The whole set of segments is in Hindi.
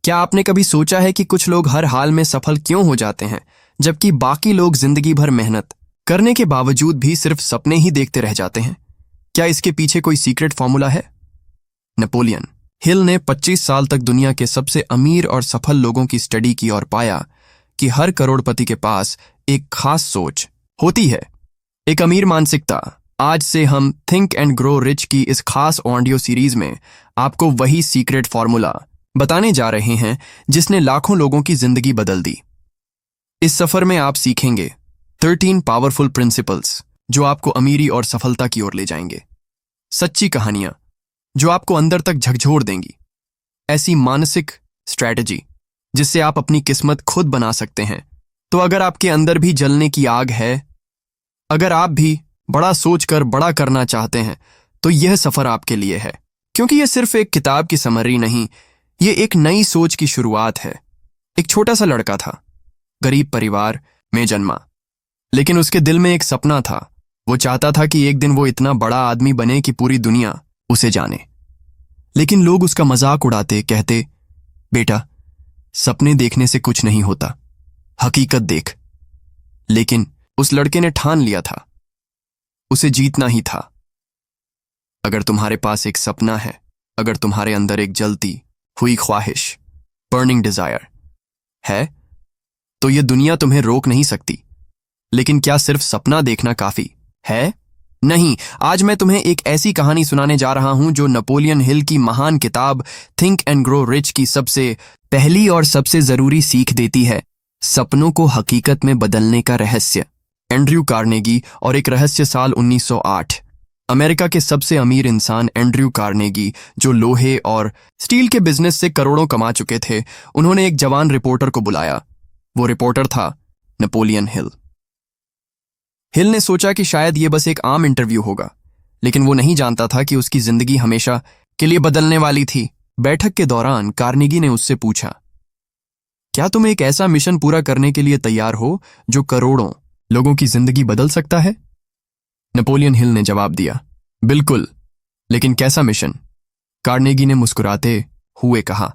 क्या आपने कभी सोचा है कि कुछ लोग हर हाल में सफल क्यों हो जाते हैं, जबकि बाकी लोग जिंदगी भर मेहनत करने के बावजूद भी सिर्फ सपने ही देखते रह जाते हैं? क्या इसके पीछे कोई सीक्रेट फॉर्मूला है? नेपोलियन हिल ने 25 साल तक दुनिया के सबसे अमीर और सफल लोगों की स्टडी की और पाया कि हर करोड़पति के पास एक खास सोच होती है, एक अमीर मानसिकता। आज से हम थिंक एंड ग्रो रिच की इस खास ऑडियो सीरीज में आपको वही सीक्रेट फॉर्मूला बताने जा रहे हैं जिसने लाखों लोगों की जिंदगी बदल दी। इस सफर में आप सीखेंगे 13 पावरफुल प्रिंसिपल्स जो आपको अमीरी और सफलता की ओर ले जाएंगे, सच्ची कहानियां जो आपको अंदर तक झकझोर देंगी, ऐसी मानसिक स्ट्रैटेजी जिससे आप अपनी किस्मत खुद बना सकते हैं। तो अगर आपके अंदर भी जलने की आग है, अगर आप भी बड़ा सोचकर बड़ा करना चाहते हैं, तो यह सफर आपके लिए है। क्योंकि यह सिर्फ एक किताब की समरी नहीं, ये एक नई सोच की शुरुआत है। एक छोटा सा लड़का था, गरीब परिवार में जन्मा, लेकिन उसके दिल में एक सपना था। वो चाहता था कि एक दिन वो इतना बड़ा आदमी बने कि पूरी दुनिया उसे जाने। लेकिन लोग उसका मजाक उड़ाते, कहते, बेटा, सपने देखने से कुछ नहीं होता, हकीकत देख। लेकिन उस लड़के ने ठान लिया था, उसे जीतना ही था। अगर तुम्हारे पास एक सपना है, अगर तुम्हारे अंदर एक जलती हुई ख्वाहिश, बर्निंग डिजायर है, तो यह दुनिया तुम्हें रोक नहीं सकती। लेकिन क्या सिर्फ सपना देखना काफी है? नहीं। आज मैं तुम्हें एक ऐसी कहानी सुनाने जा रहा हूं जो नेपोलियन हिल की महान किताब थिंक एंड ग्रो रिच की सबसे पहली और सबसे जरूरी सीख देती है, सपनों को हकीकत में बदलने का रहस्य। एंड्रयू कार्नेगी और एक रहस्य साल 1908। अमेरिका के सबसे अमीर इंसान एंड्रयू कार्नेगी, जो लोहे और स्टील के बिजनेस से करोड़ों कमा चुके थे, उन्होंने एक जवान रिपोर्टर को बुलाया। वो रिपोर्टर था नेपोलियन हिल। हिल ने सोचा कि शायद ये बस एक आम इंटरव्यू होगा, लेकिन वो नहीं जानता था कि उसकी जिंदगी हमेशा के लिए बदलने वाली थी। बैठक के दौरान कार्नेगी ने उससे पूछा, क्या तुम एक ऐसा मिशन पूरा करने के लिए तैयार हो जो करोड़ों लोगों की जिंदगी बदल सकता है? नेपोलियन हिल ने जवाब दिया, बिल्कुल, लेकिन कैसा मिशन? कार्नेगी ने मुस्कुराते हुए कहा,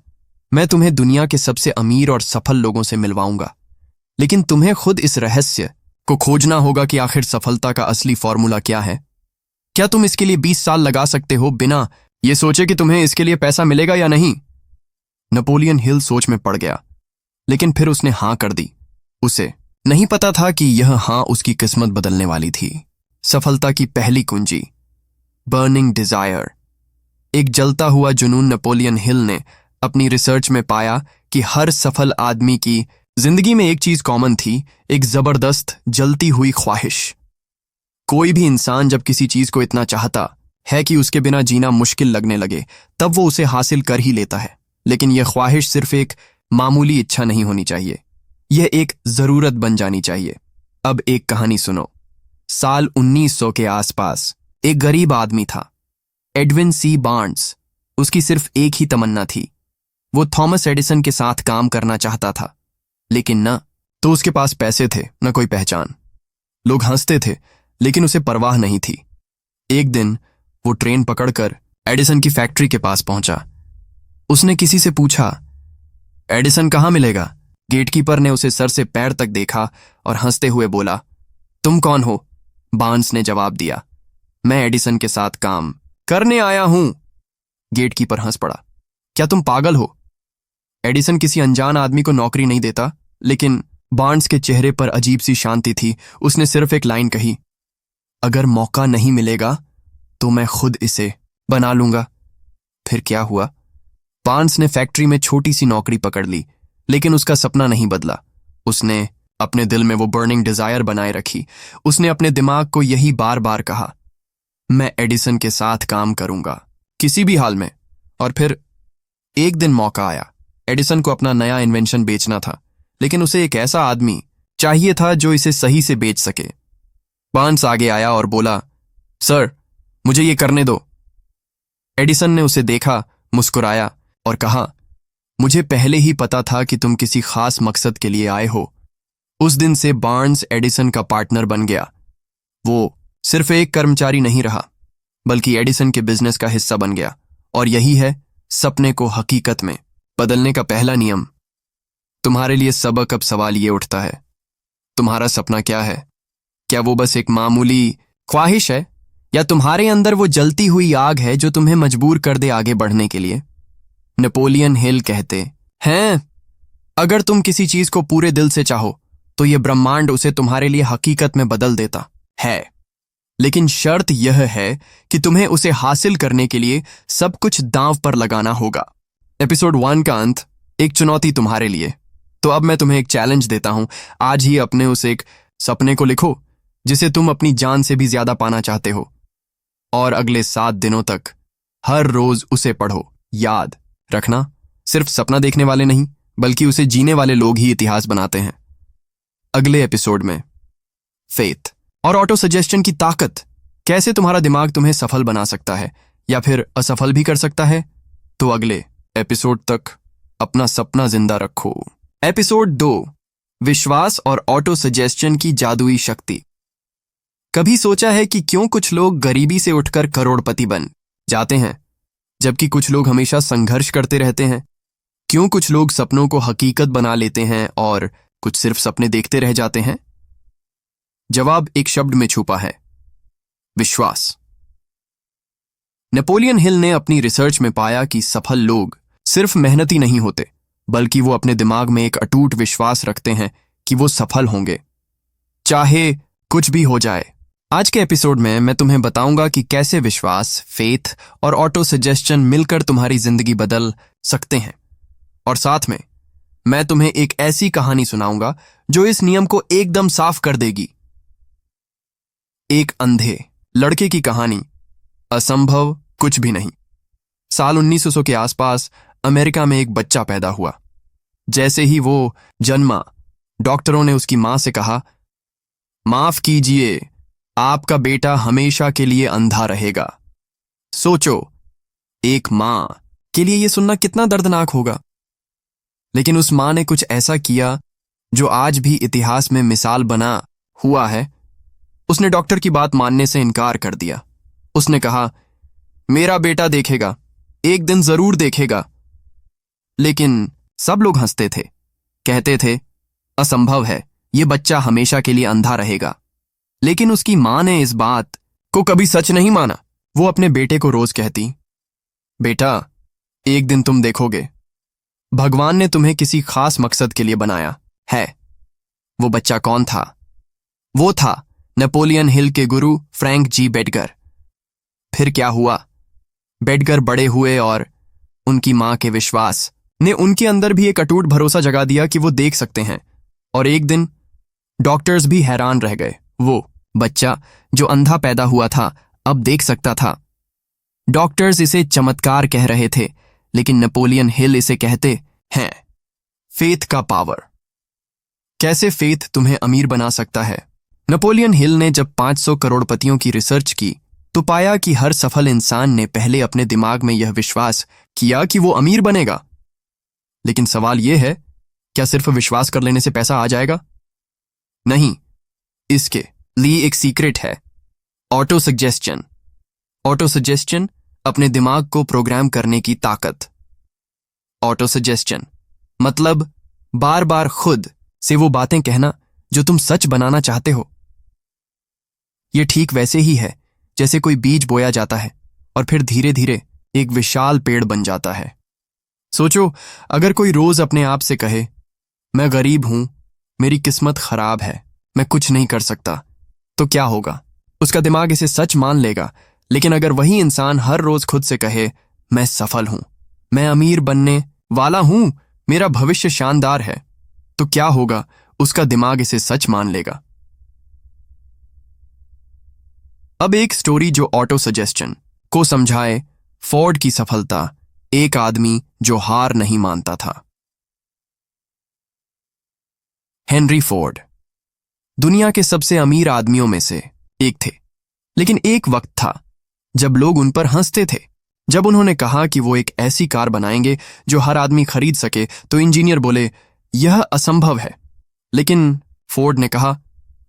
मैं तुम्हें दुनिया के सबसे अमीर और सफल लोगों से मिलवाऊंगा, लेकिन तुम्हें खुद इस रहस्य को खोजना होगा कि आखिर सफलता का असली फॉर्मूला क्या है। क्या तुम इसके लिए 20 साल लगा सकते हो बिना ये सोचे कि तुम्हें इसके लिए पैसा मिलेगा या नहीं? नेपोलियन हिल सोच में पड़ गया, लेकिन फिर उसने हां कर दी। उसे नहीं पता था कि यह हां उसकी किस्मत बदलने वाली थी। सफलता की पहली कुंजी, बर्निंग डिजायर, एक जलता हुआ जुनून। नेपोलियन हिल ने अपनी रिसर्च में पाया कि हर सफल आदमी की जिंदगी में एक चीज कॉमन थी, एक जबरदस्त जलती हुई ख्वाहिश। कोई भी इंसान जब किसी चीज को इतना चाहता है कि उसके बिना जीना मुश्किल लगने लगे, तब वो उसे हासिल कर ही लेता है। लेकिन यह ख्वाहिश सिर्फ एक मामूली इच्छा नहीं होनी चाहिए, यह एक जरूरत बन जानी चाहिए। अब एक कहानी सुनो। साल 1900 के आसपास एक गरीब आदमी था, एडविन सी बार्न्स। उसकी सिर्फ एक ही तमन्ना थी, वो थॉमस एडिसन के साथ काम करना चाहता था। लेकिन न तो उसके पास पैसे थे, न कोई पहचान। लोग हंसते थे, लेकिन उसे परवाह नहीं थी। एक दिन वो ट्रेन पकड़कर एडिसन की फैक्ट्री के पास पहुंचा। उसने किसी से पूछा, एडिसन कहाँ मिलेगा? गेटकीपर ने उसे सर से पैर तक देखा और हंसते हुए बोला, तुम कौन हो? बार्न्स ने जवाब दिया, मैं एडिसन के साथ काम करने आया हूं। गेटकीपर हंस पड़ा, क्या तुम पागल हो? एडिसन किसी अनजान आदमी को नौकरी नहीं देता। लेकिन बार्न्स के चेहरे पर अजीब सी शांति थी। उसने सिर्फ एक लाइन कही, अगर मौका नहीं मिलेगा तो मैं खुद इसे बना लूंगा। फिर क्या हुआ? बार्न्स ने फैक्ट्री में छोटी सी नौकरी पकड़ ली, लेकिन उसका सपना नहीं बदला। उसने अपने दिल में वो बर्निंग डिजायर बनाए रखी। उसने अपने दिमाग को यही बार बार कहा, मैं एडिसन के साथ काम करूंगा, किसी भी हाल में। और फिर एक दिन मौका आया। एडिसन को अपना नया इन्वेंशन बेचना था, लेकिन उसे एक ऐसा आदमी चाहिए था जो इसे सही से बेच सके। बार्न्स आगे आया और बोला, सर, मुझे ये करने दो। एडिसन ने उसे देखा, मुस्कुराया और कहा, मुझे पहले ही पता था कि तुम किसी खास मकसद के लिए आए हो। उस दिन से बार्न्स एडिसन का पार्टनर बन गया। वो सिर्फ एक कर्मचारी नहीं रहा, बल्कि एडिसन के बिजनेस का हिस्सा बन गया। और यही है सपने को हकीकत में बदलने का पहला नियम। तुम्हारे लिए सबक अब सवाल ये उठता है, तुम्हारा सपना क्या है? क्या वो बस एक मामूली ख्वाहिश है, या तुम्हारे अंदर वो जलती हुई आग है जो तुम्हें मजबूर कर दे आगे बढ़ने के लिए? नेपोलियन हिल कहते हैं, अगर तुम किसी चीज को पूरे दिल से चाहो तो ये ब्रह्मांड उसे तुम्हारे लिए हकीकत में बदल देता है, लेकिन शर्त यह है कि तुम्हें उसे हासिल करने के लिए सब कुछ दांव पर लगाना होगा। एपिसोड 1 का अंत एक चुनौती तुम्हारे लिए। तो अब मैं तुम्हें एक चैलेंज देता हूं, आज ही अपने उस एक सपने को लिखो जिसे तुम अपनी जान से भी ज्यादा पाना चाहते हो, और अगले 7 दिनों तक हर रोज उसे पढ़ो। याद रखना, सिर्फ सपना देखने वाले नहीं बल्कि उसे जीने वाले लोग ही इतिहास बनाते हैं। अगले एपिसोड में फेथ और ऑटो सजेशन की ताकत, कैसे तुम्हारा दिमाग तुम्हें सफल बना सकता है या फिर असफल भी कर सकता है। तो अगले एपिसोड तक अपना सपना जिंदा रखो। एपिसोड 2, विश्वास और ऑटो सजेशन की जादुई शक्ति। कभी सोचा है कि क्यों कुछ लोग गरीबी से उठकर करोड़पति बन जाते हैं जबकि कुछ लोग हमेशा संघर्ष करते रहते हैं? क्यों कुछ लोग सपनों को हकीकत बना लेते हैं और कुछ सिर्फ सपने देखते रह जाते हैं? जवाब एक शब्द में छुपा है, विश्वास। नेपोलियन हिल ने अपनी रिसर्च में पाया कि सफल लोग सिर्फ मेहनती नहीं होते बल्कि वो अपने दिमाग में एक अटूट विश्वास रखते हैं कि वो सफल होंगे, चाहे कुछ भी हो जाए। आज के एपिसोड में मैं तुम्हें बताऊंगा कि कैसे विश्वास, फेथ और ऑटो सजेशन मिलकर तुम्हारी जिंदगी बदल सकते हैं, और साथ में मैं तुम्हें एक ऐसी कहानी सुनाऊंगा जो इस नियम को एकदम साफ कर देगी। एक अंधे लड़के की कहानी, असंभव कुछ भी नहीं। साल 1900 के आसपास अमेरिका में एक बच्चा पैदा हुआ। जैसे ही वो जन्मा, डॉक्टरों ने उसकी मां से कहा, माफ कीजिए, आपका बेटा हमेशा के लिए अंधा रहेगा। सोचो, एक मां के लिए यह सुनना कितना दर्दनाक होगा। लेकिन उस मां ने कुछ ऐसा किया जो आज भी इतिहास में मिसाल बना हुआ है। उसने डॉक्टर की बात मानने से इनकार कर दिया। उसने कहा, मेरा बेटा देखेगा, एक दिन जरूर देखेगा। लेकिन सब लोग हंसते थे, कहते थे, असंभव है, यह बच्चा हमेशा के लिए अंधा रहेगा। लेकिन उसकी मां ने इस बात को कभी सच नहीं माना। वो अपने बेटे को रोज कहती, बेटा, एक दिन तुम देखोगे, भगवान ने तुम्हें किसी खास मकसद के लिए बनाया है। वो बच्चा कौन था? वो था नेपोलियन हिल के गुरु फ्रैंक जी बेडगर। फिर क्या हुआ? बेडगर बड़े हुए और उनकी मां के विश्वास ने उनके अंदर भी एक अटूट भरोसा जगा दिया कि वो देख सकते हैं। और एक दिन डॉक्टर्स भी हैरान रह गए। वो बच्चा जो अंधा पैदा हुआ था अब देख सकता था। डॉक्टर्स इसे चमत्कार कह रहे थे, लेकिन नेपोलियन हिल इसे कहते हैं फेथ का पावर। कैसे फेथ तुम्हें अमीर बना सकता है? नेपोलियन हिल ने जब 500 करोड़पतियों की रिसर्च की तो पाया कि हर सफल इंसान ने पहले अपने दिमाग में यह विश्वास किया कि वो अमीर बनेगा। लेकिन सवाल यह है, क्या सिर्फ विश्वास कर लेने से पैसा आ जाएगा? नहीं, इसके लिए एक सीक्रेट है, ऑटो सजेशन। ऑटो सजेशन अपने दिमाग को प्रोग्राम करने की ताकत। ऑटो सजेशन मतलब बार बार खुद से वो बातें कहना जो तुम सच बनाना चाहते हो। यह ठीक वैसे ही है जैसे कोई बीज बोया जाता है और फिर धीरे धीरे एक विशाल पेड़ बन जाता है। सोचो, अगर कोई रोज अपने आप से कहे, मैं गरीब हूं, मेरी किस्मत खराब है, मैं कुछ नहीं कर सकता, तो क्या होगा? उसका दिमाग इसे सच मान लेगा। लेकिन अगर वही इंसान हर रोज खुद से कहे, मैं सफल हूं, मैं अमीर बनने वाला हूं, मेरा भविष्य शानदार है, तो क्या होगा? उसका दिमाग इसे सच मान लेगा। अब एक स्टोरी जो ऑटो सजेशन को समझाए फोर्ड की सफलता, एक आदमी जो हार नहीं मानता था। हेनरी फोर्ड दुनिया के सबसे अमीर आदमियों में से एक थे। लेकिन एक वक्त था जब लोग उन पर हंसते थे। जब उन्होंने कहा कि वो एक ऐसी कार बनाएंगे जो हर आदमी खरीद सके, तो इंजीनियर बोले, यह असंभव है। लेकिन फोर्ड ने कहा,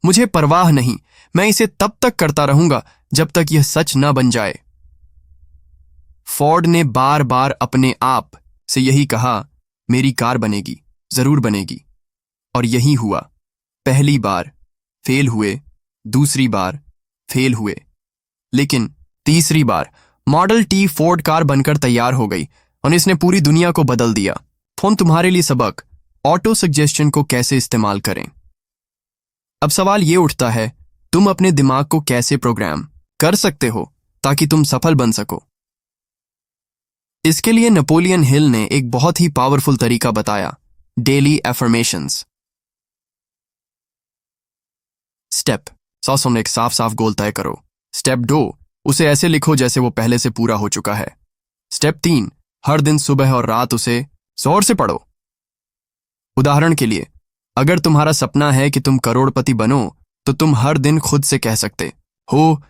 मुझे परवाह नहीं, मैं इसे तब तक करता रहूंगा जब तक यह सच न बन जाए। फोर्ड ने बार बार अपने आप से यही कहा मेरी कार बनेगी, जरूर बनेगी। और यही हुआ। पहली बार फेल हुए, दूसरी बार फेल हुए, लेकिन तीसरी बार मॉडल टी फोर्ड कार बनकर तैयार हो गई और इसने पूरी दुनिया को बदल दिया। फोन तुम्हारे लिए सबक, ऑटो सजेशन को कैसे इस्तेमाल करें। अब सवाल ये उठता है, तुम अपने दिमाग को कैसे प्रोग्राम कर सकते हो ताकि तुम सफल बन सको। इसके लिए नेपोलियन हिल ने एक बहुत ही पावरफुल तरीका बताया, डेली एफर्मेशंस। स्टेप 100 एक साफ साफ गोल तय करो। स्टेप 2, उसे ऐसे लिखो जैसे वो पहले से पूरा हो चुका है। स्टेप 3, हर दिन सुबह और रात उसे जोर से पढ़ो। उदाहरण के लिए, अगर तुम्हारा सपना है कि तुम करोड़पति बनो, तो तुम हर दिन खुद से कह सकते हो,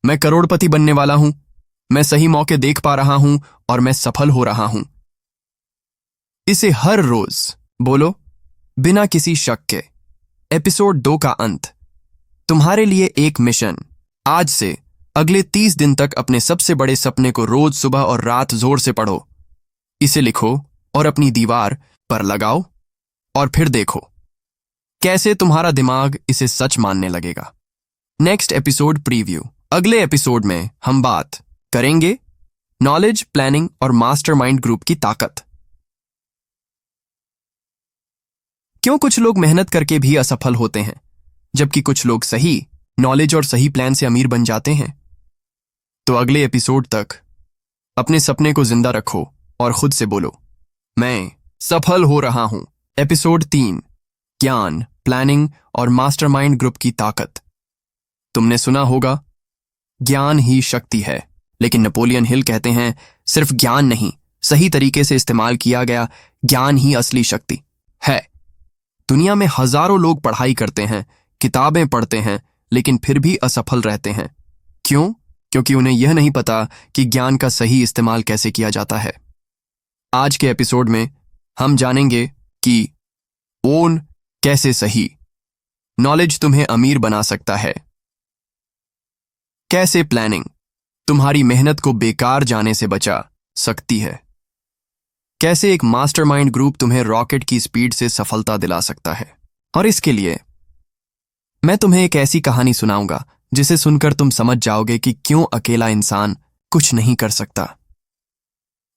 मैं करोड़पति बनने वाला हूं, मैं सही मौके देख पा रहा हूं और मैं सफल हो रहा हूं। इसे हर रोज बोलो, बिना किसी शक के। एपिसोड 2 का अंत। तुम्हारे लिए एक मिशन, आज से अगले 30 दिन तक अपने सबसे बड़े सपने को रोज सुबह और रात जोर से पढ़ो। इसे लिखो और अपनी दीवार पर लगाओ और फिर देखो कैसे तुम्हारा दिमाग इसे सच मानने लगेगा। Next episode preview. अगले एपिसोड में हम बात करेंगे नॉलेज, प्लानिंग और मास्टरमाइंड ग्रुप की ताकत। क्यों कुछ लोग मेहनत करके भी असफल होते हैं, जबकि कुछ लोग सही नॉलेज और सही प्लान से अमीर बन जाते हैं। तो अगले एपिसोड तक अपने सपने को जिंदा रखो और खुद से बोलो, मैं सफल हो रहा हूं। एपिसोड 3, ज्ञान, प्लानिंग और मास्टरमाइंड ग्रुप की ताकत। तुमने सुना होगा, ज्ञान ही शक्ति है, लेकिन नेपोलियन हिल कहते हैं सिर्फ ज्ञान नहीं, सही तरीके से इस्तेमाल किया गया ज्ञान ही असली शक्ति है। दुनिया में हजारों लोग पढ़ाई करते हैं, किताबें पढ़ते हैं, लेकिन फिर भी असफल रहते हैं। क्यों? क्योंकि उन्हें यह नहीं पता कि ज्ञान का सही इस्तेमाल कैसे किया जाता है। आज के एपिसोड में हम जानेंगे कि ओन कैसे सही नॉलेज तुम्हें अमीर बना सकता है, कैसे प्लानिंग तुम्हारी मेहनत को बेकार जाने से बचा सकती है, कैसे एक मास्टरमाइंड ग्रुप तुम्हें रॉकेट की स्पीड से सफलता दिला सकता है। और इसके लिए मैं तुम्हें एक ऐसी कहानी सुनाऊंगा जिसे सुनकर तुम समझ जाओगे कि क्यों अकेला इंसान कुछ नहीं कर सकता।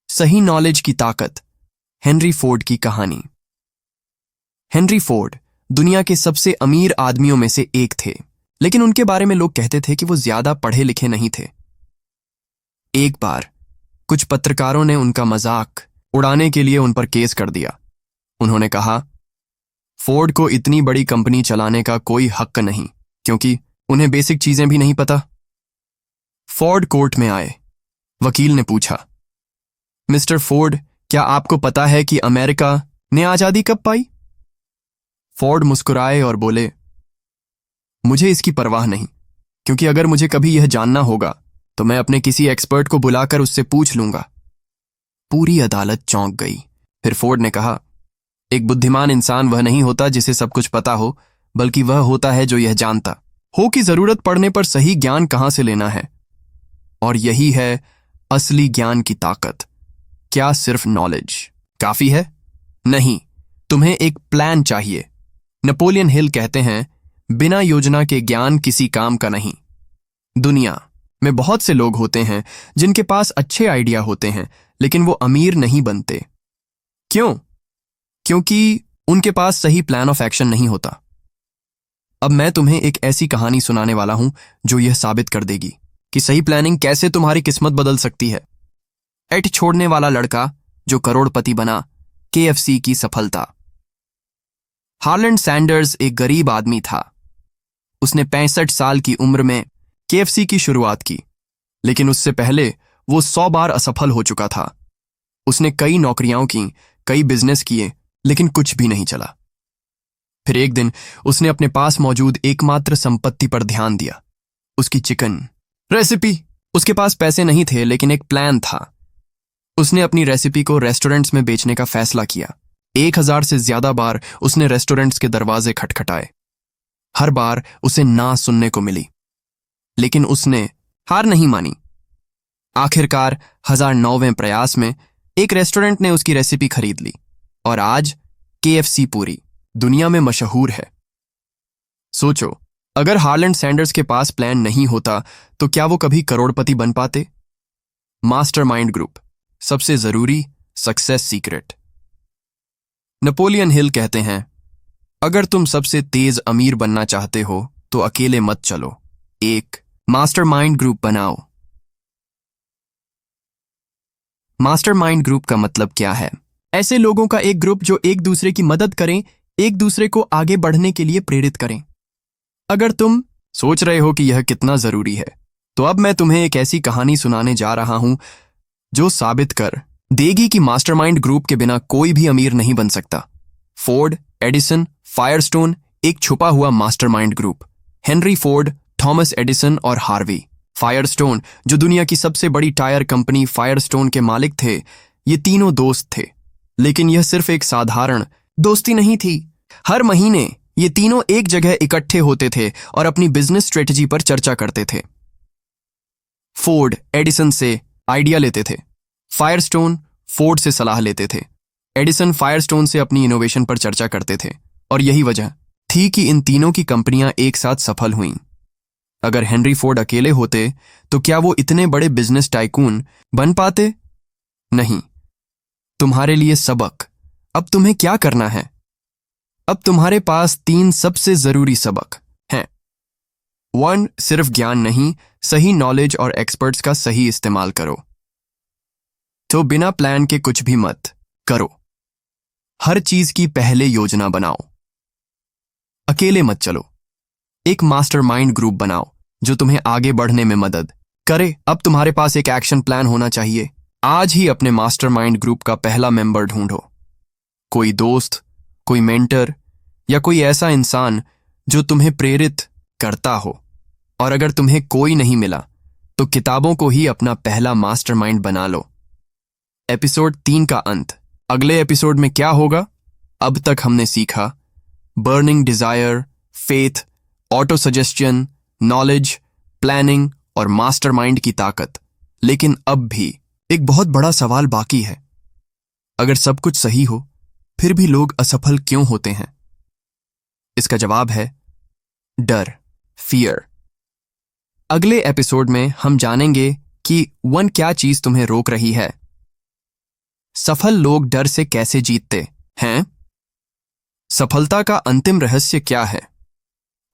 सही नॉलेज की ताकत। हेनरी फोर्ड की कहानी। हेनरी फोर्ड दुनिया के सबसे अमीर आदमियों में से एक थे, लेकिन उनके बारे में लोग कहते थे कि वो ज्यादा पढ़े लिखे नहीं थे। एक बार कुछ पत्रकारों ने उनका मजाक उड़ाने के लिए उन पर केस कर दिया। उन्होंने कहा, फोर्ड को इतनी बड़ी कंपनी चलाने का कोई हक नहीं, क्योंकि उन्हें बेसिक चीजें भी नहीं पता। फोर्ड कोर्ट में आए। वकील ने पूछा, मिस्टर फोर्ड, क्या आपको पता है कि अमेरिका ने आजादी कब पाई? फोर्ड मुस्कुराए और बोले, मुझे इसकी परवाह नहीं, क्योंकि अगर मुझे कभी यह जानना होगा तो मैं अपने किसी एक्सपर्ट को बुलाकर उससे पूछ लूंगा। पूरी अदालत चौंक गई। फिर फोर्ड ने कहा, एक बुद्धिमान इंसान वह नहीं होता जिसे सब कुछ पता हो, बल्कि वह होता है जो यह जानता हो कि जरूरत पड़ने पर सही ज्ञान कहां से लेना है। और यही है असली ज्ञान की ताकत। क्या सिर्फ नॉलेज काफी है? नहीं, तुम्हें एक प्लान चाहिए। नेपोलियन हिल कहते हैं, बिना योजना के ज्ञान किसी काम का नहीं। दुनिया में बहुत से लोग होते हैं जिनके पास अच्छे आइडिया होते हैं, लेकिन वो अमीर नहीं बनते। क्यों? क्योंकि उनके पास सही प्लान ऑफ एक्शन नहीं होता। अब मैं तुम्हें एक ऐसी कहानी सुनाने वाला हूं जो यह साबित कर देगी कि सही प्लानिंग कैसे तुम्हारी किस्मत बदल सकती है। एट छोड़ने वाला लड़का जो करोड़पति बना, KFC की सफलता। हार्लैंड सैंडर्स एक गरीब आदमी था। उसने 65 साल की उम्र में KFC की शुरुआत की, लेकिन उससे पहले वो 100 बार असफल हो चुका था। उसने कई नौकरियां की, कई बिजनेस किए, लेकिन कुछ भी नहीं चला। फिर एक दिन उसने अपने पास मौजूद एकमात्र संपत्ति पर ध्यान दिया, उसकी चिकन रेसिपी। उसके पास पैसे नहीं थे, लेकिन एक प्लान था। उसने अपनी रेसिपी को रेस्टोरेंट्स में बेचने का फैसला किया। 1000 से ज्यादा बार उसने रेस्टोरेंट्स के दरवाजे खटखटाए। हर बार उसे ना सुनने को मिली, लेकिन उसने हार नहीं मानी। आखिरकार 1009वें प्रयास में एक रेस्टोरेंट ने उसकी रेसिपी खरीद ली और आज KFC पूरी दुनिया में मशहूर है। सोचो, अगर हार्लैंड सैंडर्स के पास प्लान नहीं होता तो क्या वो कभी करोड़पति बन पाते? मास्टरमाइंड ग्रुप, सबसे जरूरी सक्सेस सीक्रेट। नेपोलियन हिल कहते हैं, अगर तुम सबसे तेज अमीर बनना चाहते हो तो अकेले मत चलो, एक मास्टरमाइंड ग्रुप बनाओ। मास्टरमाइंड ग्रुप का मतलब क्या है? ऐसे लोगों का एक ग्रुप जो एक दूसरे की मदद करें, एक दूसरे को आगे बढ़ने के लिए प्रेरित करें। अगर तुम सोच रहे हो कि यह कितना जरूरी है, तो अब मैं तुम्हें एक ऐसी कहानी सुनाने जा रहा हूं जो साबित कर देगी कि मास्टरमाइंड ग्रुप के बिना कोई भी अमीर नहीं बन सकता। फोर्ड, एडिसन, फायरस्टोन एक छुपा हुआ mastermind group. Henry Ford, Thomas Edison और हार्वी फायरस्टोन, जो दुनिया की सबसे बड़ी टायर कंपनी फायरस्टोन के मालिक थे, ये तीनों दोस्त थे। लेकिन यह सिर्फ एक साधारण दोस्ती नहीं थी। हर महीने ये तीनों एक जगह इकट्ठे होते थे और अपनी बिजनेस स्ट्रेटजी पर चर्चा करते थे। फोर्ड एडिसन से आइडिया लेते थे, फायरस्टोन फोर्ड से सलाह लेते थे, एडिसन फायरस्टोन से अपनी इनोवेशन पर चर्चा करते थे। और यही वजह थी कि इन तीनों की कंपनियां एक साथ सफल हुईं। अगर हेनरी फोर्ड अकेले होते तो क्या वो इतने बड़े बिजनेस टाइकून बन पाते? नहीं। तुम्हारे लिए सबक, अब तुम्हें क्या करना है? अब तुम्हारे पास 3 सबसे जरूरी सबक हैं। 1, सिर्फ ज्ञान नहीं, सही नॉलेज और एक्सपर्ट्स का सही इस्तेमाल करो। तो बिना प्लान के कुछ भी मत करो। हर चीज की पहले योजना बनाओ। अकेले मत चलो, एक मास्टरमाइंड ग्रुप बनाओ जो तुम्हें आगे बढ़ने में मदद करे। अब तुम्हारे पास एक एक्शन प्लान होना चाहिए। आज ही अपने मास्टरमाइंड ग्रुप का पहला मेंबर ढूंढो। कोई दोस्त, कोई मेंटर या कोई ऐसा इंसान जो तुम्हें प्रेरित करता हो। और अगर तुम्हें कोई नहीं मिला तो किताबों को ही अपना पहला मास्टरमाइंड बना लो। एपिसोड 3 का अंत। अगले एपिसोड में क्या होगा? अब तक हमने सीखा burning desire, faith, autosuggestion, knowledge, planning और मास्टरमाइंड की ताकत। लेकिन अब भी एक बहुत बड़ा सवाल बाकी है। अगर सब कुछ सही हो, फिर भी लोग असफल क्यों होते हैं? इसका जवाब है डर, फियर। अगले एपिसोड में हम जानेंगे कि 1 क्या चीज तुम्हें रोक रही है। सफल लोग डर से कैसे जीतते हैं? सफलता का अंतिम रहस्य क्या है?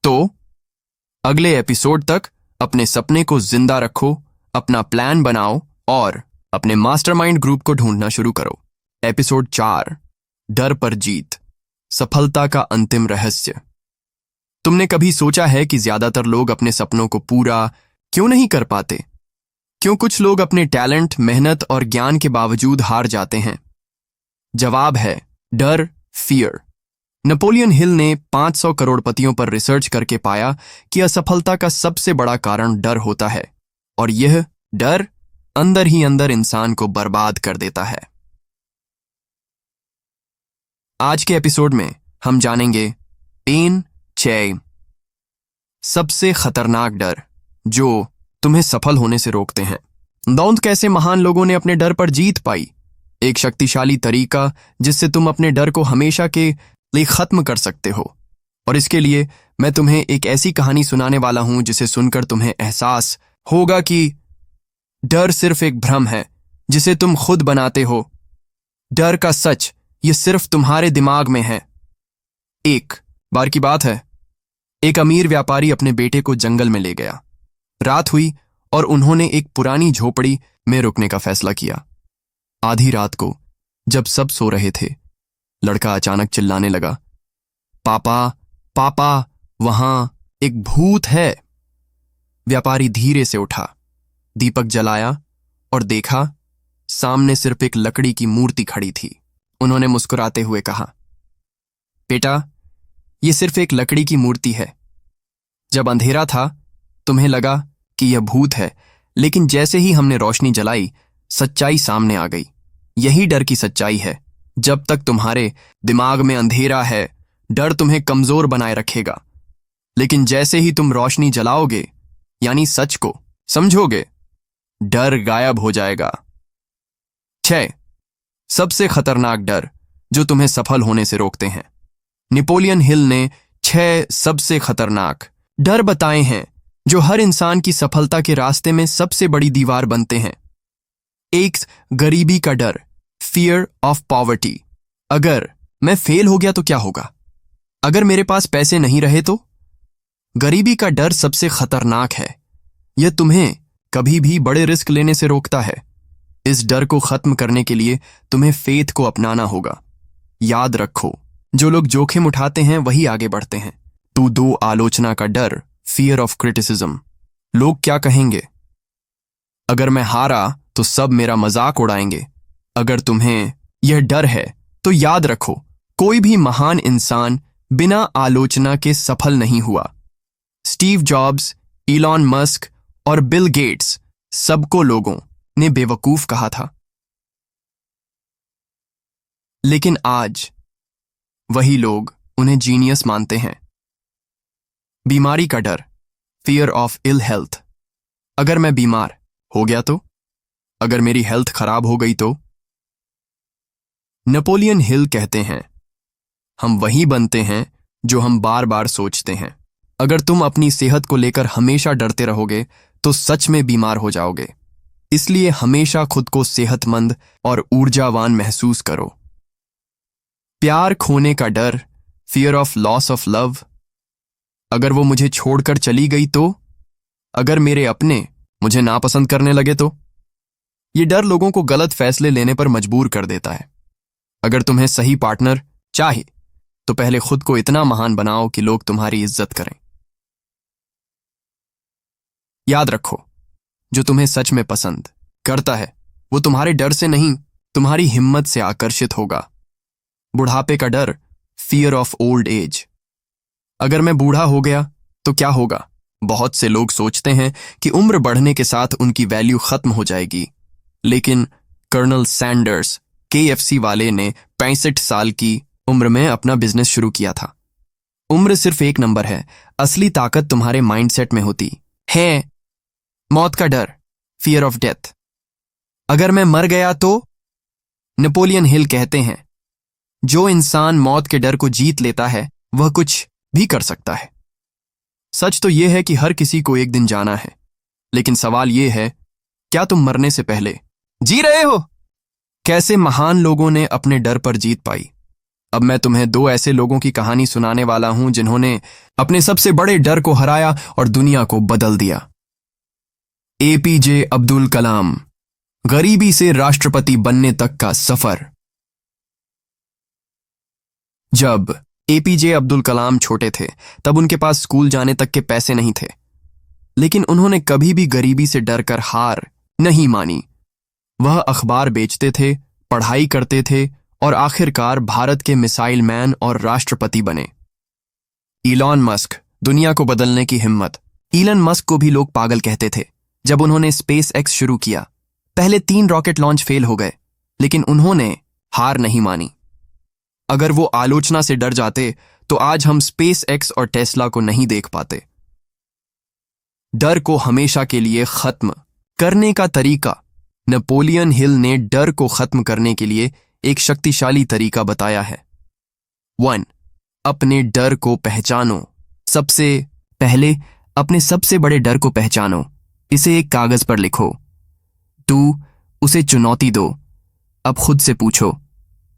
तो अगले एपिसोड तक अपने सपने को जिंदा रखो, अपना प्लान बनाओ और अपने मास्टरमाइंड ग्रुप को ढूंढना शुरू करो। एपिसोड 4, डर पर जीत, सफलता का अंतिम रहस्य। तुमने कभी सोचा है कि ज्यादातर लोग अपने सपनों को पूरा क्यों नहीं कर पाते? क्यों कुछ लोग अपने टैलेंट, मेहनत और ज्ञान के बावजूद हार जाते हैं? जवाब है डर, फियर। नेपोलियन हिल ने 500 करोड़पतियों पर रिसर्च करके पाया कि असफलता का सबसे बड़ा कारण डर होता है और यह डर अंदर ही अंदर इंसान को बर्बाद कर देता है। आज के एपिसोड में हम जानेंगे 6 सबसे खतरनाक डर जो तुम्हें सफल होने से रोकते हैं। दौंद कैसे महान लोगों ने अपने डर पर जीत पाई। एक शक्तिशाली तरीका जिससे तुम अपने डर को हमेशा के लिए खत्म कर सकते हो। और इसके लिए मैं तुम्हें एक ऐसी कहानी सुनाने वाला हूं जिसे सुनकर तुम्हें एहसास होगा कि डर सिर्फ एक भ्रम है जिसे तुम खुद बनाते हो। डर का सच ये सिर्फ तुम्हारे दिमाग में है। एक बार की बात है, एक अमीर व्यापारी अपने बेटे को जंगल में ले गया। रात हुई और उन्होंने एक पुरानी झोपड़ी में रुकने का फैसला किया। आधी रात को जब सब सो रहे थे, लड़का अचानक चिल्लाने लगा, पापा, पापा, वहां एक भूत है। व्यापारी धीरे से उठा, दीपक जलाया और देखा सामने सिर्फ एक लकड़ी की मूर्ति खड़ी थी। उन्होंने मुस्कुराते हुए कहा, बेटा, यह सिर्फ एक लकड़ी की मूर्ति है। जब अंधेरा था तुम्हें लगा कि यह भूत है, लेकिन जैसे ही हमने रोशनी जलाई सच्चाई सामने आ गई। यही डर की सच्चाई है। जब तक तुम्हारे दिमाग में अंधेरा है, डर तुम्हें कमजोर बनाए रखेगा। लेकिन जैसे ही तुम रोशनी जलाओगे, यानी सच को समझोगे, डर गायब हो जाएगा। 6 सबसे खतरनाक डर जो तुम्हें सफल होने से रोकते हैं। नेपोलियन हिल ने 6 सबसे खतरनाक डर बताए हैं जो हर इंसान की सफलता के रास्ते में सबसे बड़ी दीवार बनते हैं। 1, गरीबी का डर, फियर ऑफ पॉवर्टी। अगर मैं फेल हो गया तो क्या होगा? अगर मेरे पास पैसे नहीं रहे तो? गरीबी का डर सबसे खतरनाक है। यह तुम्हें कभी भी बड़े रिस्क लेने से रोकता है। इस डर को खत्म करने के लिए तुम्हें फेथ को अपनाना होगा। याद रखो, जो लोग जोखिम उठाते हैं वही आगे बढ़ते हैं। 2, आलोचना का डर, फियर ऑफ क्रिटिसिज्म। लोग क्या कहेंगे? अगर मैं हारा तो सब मेरा मजाक उड़ाएंगे। अगर तुम्हें यह डर है तो याद रखो, कोई भी महान इंसान बिना आलोचना के सफल नहीं हुआ। स्टीव जॉब्स, इलॉन मस्क और बिल गेट्स, सबको लोगों ने बेवकूफ कहा था। लेकिन आज वही लोग उन्हें जीनियस मानते हैं। बीमारी का डर, फियर ऑफ इल हेल्थ। अगर मैं बीमार हो गया तो? अगर मेरी हेल्थ खराब हो गई तो? नेपोलियन हिल कहते हैं, हम वही बनते हैं जो हम बार बार सोचते हैं। अगर तुम अपनी सेहत को लेकर हमेशा डरते रहोगे तो सच में बीमार हो जाओगे। इसलिए हमेशा खुद को सेहतमंद और ऊर्जावान महसूस करो। प्यार खोने का डर, fear of loss of love. अगर वो मुझे छोड़कर चली गई तो? अगर मेरे अपने मुझे नापसंद करने लगे तो? ये डर लोगों को गलत फैसले लेने पर मजबूर कर देता है। अगर तुम्हें सही पार्टनर चाहिए तो पहले खुद को इतना महान बनाओ कि लोग तुम्हारी इज्जत करें। याद रखो, जो तुम्हें सच में पसंद करता है वो तुम्हारे डर से नहीं, तुम्हारी हिम्मत से आकर्षित होगा। बुढ़ापे का डर, फियर ऑफ ओल्ड एज। अगर मैं बूढ़ा हो गया तो क्या होगा? बहुत से लोग सोचते हैं कि उम्र बढ़ने के साथ उनकी वैल्यू खत्म हो जाएगी। लेकिन कर्नल सैंडर्स, KFC वाले ने 65 साल की उम्र में अपना बिजनेस शुरू किया था। उम्र सिर्फ एक नंबर है, असली ताकत तुम्हारे माइंडसेट में होती है। मौत का डर, फियर ऑफ डेथ। अगर मैं मर गया तो? नेपोलियन हिल कहते हैं, जो इंसान मौत के डर को जीत लेता है वह कुछ भी कर सकता है। सच तो यह है कि हर किसी को एक दिन जाना है, लेकिन सवाल यह है, क्या तुम मरने से पहले जी रहे हो? कैसे महान लोगों ने अपने डर पर जीत पाई। अब मैं तुम्हें 2 ऐसे लोगों की कहानी सुनाने वाला हूं जिन्होंने अपने सबसे बड़े डर को हराया और दुनिया को बदल दिया। APJ अब्दुल कलाम, गरीबी से राष्ट्रपति बनने तक का सफर। जब APJ अब्दुल कलाम छोटे थे तब उनके पास स्कूल जाने तक के पैसे नहीं थे, लेकिन उन्होंने कभी भी गरीबी से डरकर हार नहीं मानी। वह अखबार बेचते थे, पढ़ाई करते थे और आखिरकार भारत के मिसाइल मैन और राष्ट्रपति बने। इलॉन मस्क, दुनिया को बदलने की हिम्मत। इलन मस्क को भी लोग पागल कहते थे जब उन्होंने SpaceX शुरू किया। पहले 3 रॉकेट लॉन्च फेल हो गए, लेकिन उन्होंने हार नहीं मानी। अगर वो आलोचना से डर जाते तो आज हम SpaceX और टेस्ला को नहीं देख पाते। डर को हमेशा के लिए खत्म करने का तरीका। नेपोलियन हिल ने डर को खत्म करने के लिए एक शक्तिशाली तरीका बताया है। 1, अपने डर को पहचानो। सबसे पहले अपने सबसे बड़े डर को पहचानो, इसे एक कागज पर लिखो। 2, उसे चुनौती दो। अब खुद से पूछो,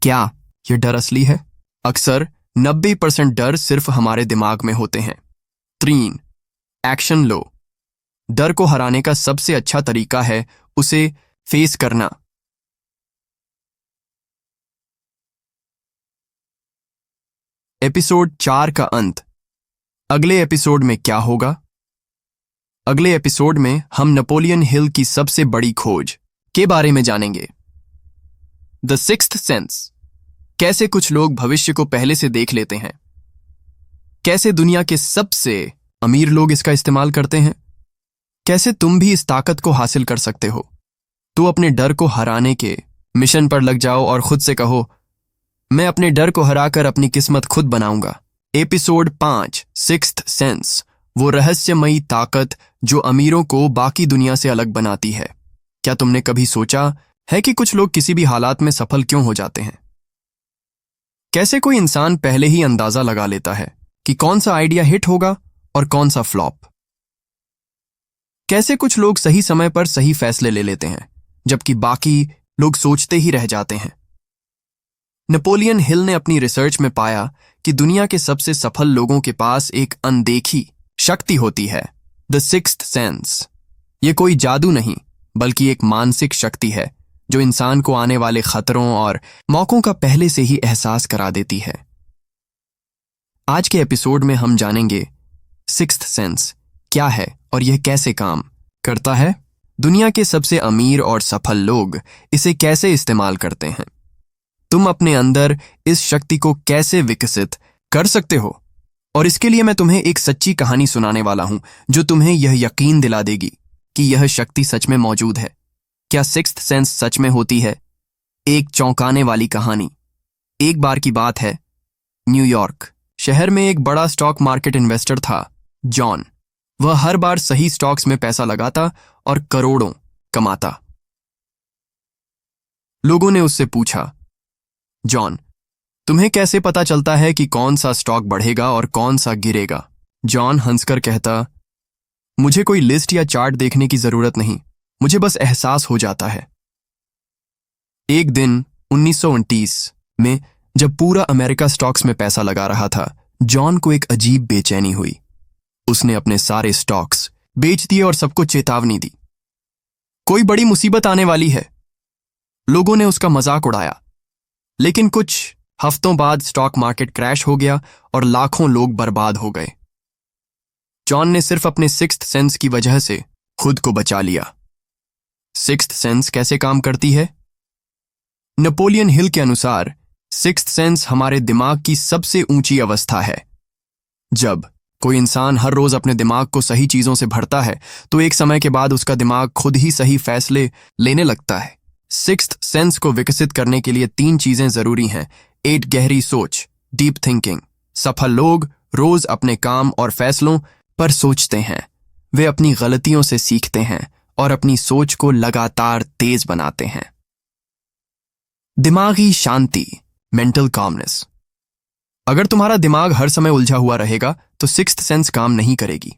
क्या यह डर असली है? अक्सर 90% डर सिर्फ हमारे दिमाग में होते हैं। 3, एक्शन लो। डर को हराने का सबसे अच्छा तरीका है उसे फेस करना। एपिसोड 4 का अंत। अगले एपिसोड में क्या होगा? अगले एपिसोड में हम नेपोलियन हिल की सबसे बड़ी खोज के बारे में जानेंगे। The sixth sense. कैसे कुछ लोग भविष्य को पहले से देख लेते हैं। कैसे दुनिया के सबसे अमीर लोग इसका इस्तेमाल करते हैं। कैसे तुम भी इस ताकत को हासिल कर सकते हो। तो अपने डर को हराने के मिशन पर लग जाओ और खुद से कहो, मैं अपने डर को हराकर अपनी किस्मत खुद बनाऊंगा। एपिसोड 5, सिक्स्थ सेंस, वो रहस्यमयी ताकत जो अमीरों को बाकी दुनिया से अलग बनाती है। क्या तुमने कभी सोचा है कि कुछ लोग किसी भी हालात में सफल क्यों हो जाते हैं? कैसे कोई इंसान पहले ही अंदाजा लगा लेता है कि कौन सा आइडिया हिट होगा और कौन सा फ्लॉप? कैसे कुछ लोग सही समय पर सही फैसले ले लेते हैं जबकि बाकी लोग सोचते ही रह जाते हैं? नेपोलियन हिल ने अपनी रिसर्च में पाया कि दुनिया के सबसे सफल लोगों के पास एक अनदेखी शक्ति होती है, द सिक्स्थ सेंस। ये कोई जादू नहीं बल्कि एक मानसिक शक्ति है जो इंसान को आने वाले खतरों और मौकों का पहले से ही एहसास करा देती है। आज के एपिसोड में हम जानेंगे सिक्स्थ सेंस क्या है और यह कैसे काम करता है। दुनिया के सबसे अमीर और सफल लोग इसे कैसे इस्तेमाल करते हैं। तुम अपने अंदर इस शक्ति को कैसे विकसित कर सकते हो, और इसके लिए मैं तुम्हें एक सच्ची कहानी सुनाने वाला हूं जो तुम्हें यह यकीन दिला देगी कि यह शक्ति सच में मौजूद है। क्या सिक्स्थ सेंस सच में होती है? एक चौंकाने वाली कहानी। एक बार की बात है, न्यूयॉर्क शहर में एक बड़ा स्टॉक मार्केट इन्वेस्टर था, जॉन। वह हर बार सही स्टॉक्स में पैसा लगाता और करोड़ों कमाता। लोगों ने उससे पूछा, जॉन, तुम्हें कैसे पता चलता है कि कौन सा स्टॉक बढ़ेगा और कौन सा गिरेगा? जॉन हंसकर कहता, मुझे कोई लिस्ट या चार्ट देखने की जरूरत नहीं, मुझे बस एहसास हो जाता है। एक दिन 1929 में जब पूरा अमेरिका स्टॉक्स में पैसा लगा रहा था, जॉन को एक अजीब बेचैनी हुई। उसने अपने सारे स्टॉक्स बेच दिए और सबको चेतावनी दी, कोई बड़ी मुसीबत आने वाली है। लोगों ने उसका मजाक उड़ाया, लेकिन कुछ हफ्तों बाद स्टॉक मार्केट क्रैश हो गया और लाखों लोग बर्बाद हो गए। जॉन ने सिर्फ अपने सिक्स्थ सेंस की वजह से खुद को बचा लिया। सिक्स्थ सेंस कैसे काम करती है? नेपोलियन हिल के अनुसार सिक्स्थ सेंस हमारे दिमाग की सबसे ऊंची अवस्था है। जब कोई इंसान हर रोज अपने दिमाग को सही चीजों से भरता है तो एक समय के बाद उसका दिमाग खुद ही सही फैसले लेने लगता है। सिक्स्थ सेंस को विकसित करने के लिए 3 चीजें जरूरी हैं। 8 गहरी सोच, डीप थिंकिंग। सफल लोग रोज अपने काम और फैसलों पर सोचते हैं। वे अपनी गलतियों से सीखते हैं और अपनी सोच को लगातार तेज बनाते हैं। दिमागी शांति, मेंटल कामनेस। अगर तुम्हारा दिमाग हर समय उलझा हुआ रहेगा तो सिक्स्थ सेंस काम नहीं करेगी।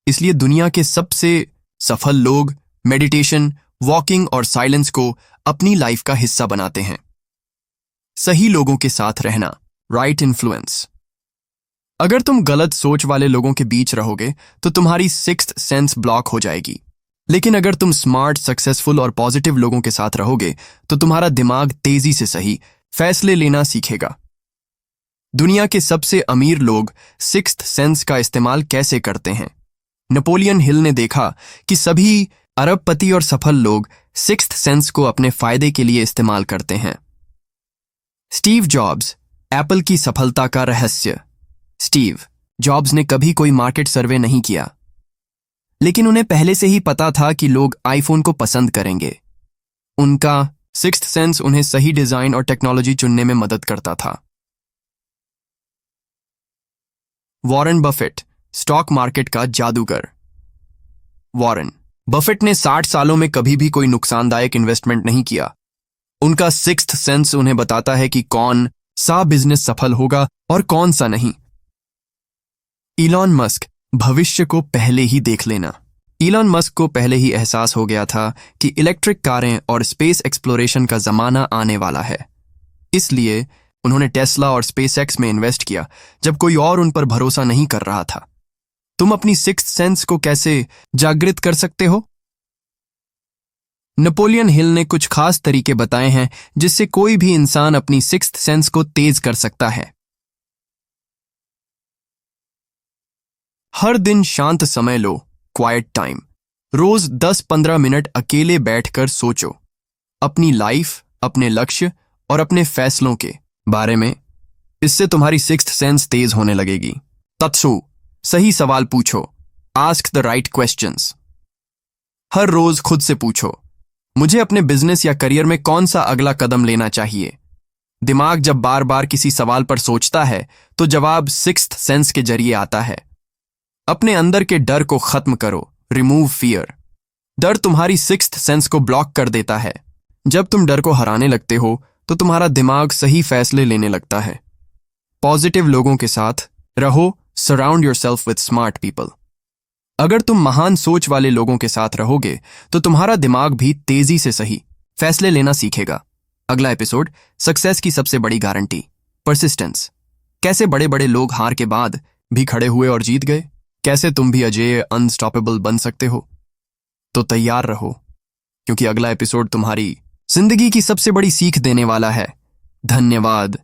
इसलिए दुनिया के सबसे सफल लोग मेडिटेशन, वॉकिंग और साइलेंस को अपनी लाइफ का हिस्सा बनाते हैं। सही लोगों के साथ रहना, राइट इन्फ्लुएंस। अगर तुम गलत सोच वाले लोगों के बीच रहोगे तो तुम्हारी सिक्स्थ सेंस ब्लॉक हो जाएगी। लेकिन अगर तुम स्मार्ट, सक्सेसफुल और पॉजिटिव लोगों के साथ रहोगे तो तुम्हारा दिमाग तेजी से सही फैसले लेना सीखेगा। दुनिया के सबसे अमीर लोग सिक्स्थ सेंस का इस्तेमाल कैसे करते हैं? नेपोलियन हिल ने देखा कि सभी अरबपति और सफल लोग सिक्स्थ सेंस को अपने फायदे के लिए इस्तेमाल करते हैं। स्टीव जॉब्स, एप्पल की सफलता का रहस्य। स्टीव जॉब्स ने कभी कोई मार्केट सर्वे नहीं किया, लेकिन उन्हें पहले से ही पता था कि लोग आईफोन को पसंद करेंगे। उनका सिक्स्थ सेंस उन्हें सही डिजाइन और टेक्नोलॉजी चुनने में मदद करता था। वॉरेन बफेट, स्टॉक मार्केट का जादूगर। वॉरेन बफेट ने 60 सालों में कभी भी कोई नुकसानदायक इन्वेस्टमेंट नहीं किया। उनका सिक्स्थ सेंस उन्हें बताता है कि कौन सा बिजनेस सफल होगा और कौन सा नहीं। इलॉन मस्क, भविष्य को पहले ही देख लेना। इलॉन मस्क को पहले ही एहसास हो गया था कि इलेक्ट्रिक कारें और स्पेस एक्सप्लोरेशन का जमाना आने वाला है। इसलिए उन्होंने टेस्ला और स्पेसएक्स में इन्वेस्ट किया जब कोई और उन पर भरोसा नहीं कर रहा था। तुम अपनी सिक्स्थ सेंस को कैसे जागृत कर सकते हो? नेपोलियन हिल ने कुछ खास तरीके बताए हैं जिससे कोई भी इंसान अपनी सिक्स्थ सेंस को तेज कर सकता है। हर दिन शांत समय लो, क्वाइट टाइम। रोज 10-15 मिनट अकेले बैठकर सोचो अपनी लाइफ, अपने लक्ष्य और अपने फैसलों के बारे में। इससे तुम्हारी सिक्स्थ सेंस तेज होने लगेगी। तत्सु, सही सवाल पूछो, आस्क द राइट क्वेश्चंस। हर रोज खुद से पूछो, मुझे अपने बिजनेस या करियर में कौन सा अगला कदम लेना चाहिए। दिमाग जब बार बार किसी सवाल पर सोचता है तो जवाब सिक्स्थ सेंस के जरिए आता है। अपने अंदर के डर को खत्म करो, रिमूव फियर। डर तुम्हारी सिक्स्थ सेंस को ब्लॉक कर देता है। जब तुम डर को हराने लगते हो तो तुम्हारा दिमाग सही फैसले लेने लगता है। पॉजिटिव लोगों के साथ रहो, surround yourself with smart people. अगर तुम महान सोच वाले लोगों के साथ रहोगे तो तुम्हारा दिमाग भी तेजी से सही फैसले लेना सीखेगा। अगला एपिसोड, सक्सेस की सबसे बड़ी गारंटी, परसिस्टेंस। कैसे बड़े बड़े लोग हार के बाद भी खड़े हुए और जीत गए, कैसे तुम भी अजेय अनस्टॉपेबल बन सकते हो। तो तैयार रहो, क्योंकि अगला एपिसोड तुम्हारी जिंदगी की सबसे बड़ी सीख देने वाला है। धन्यवाद।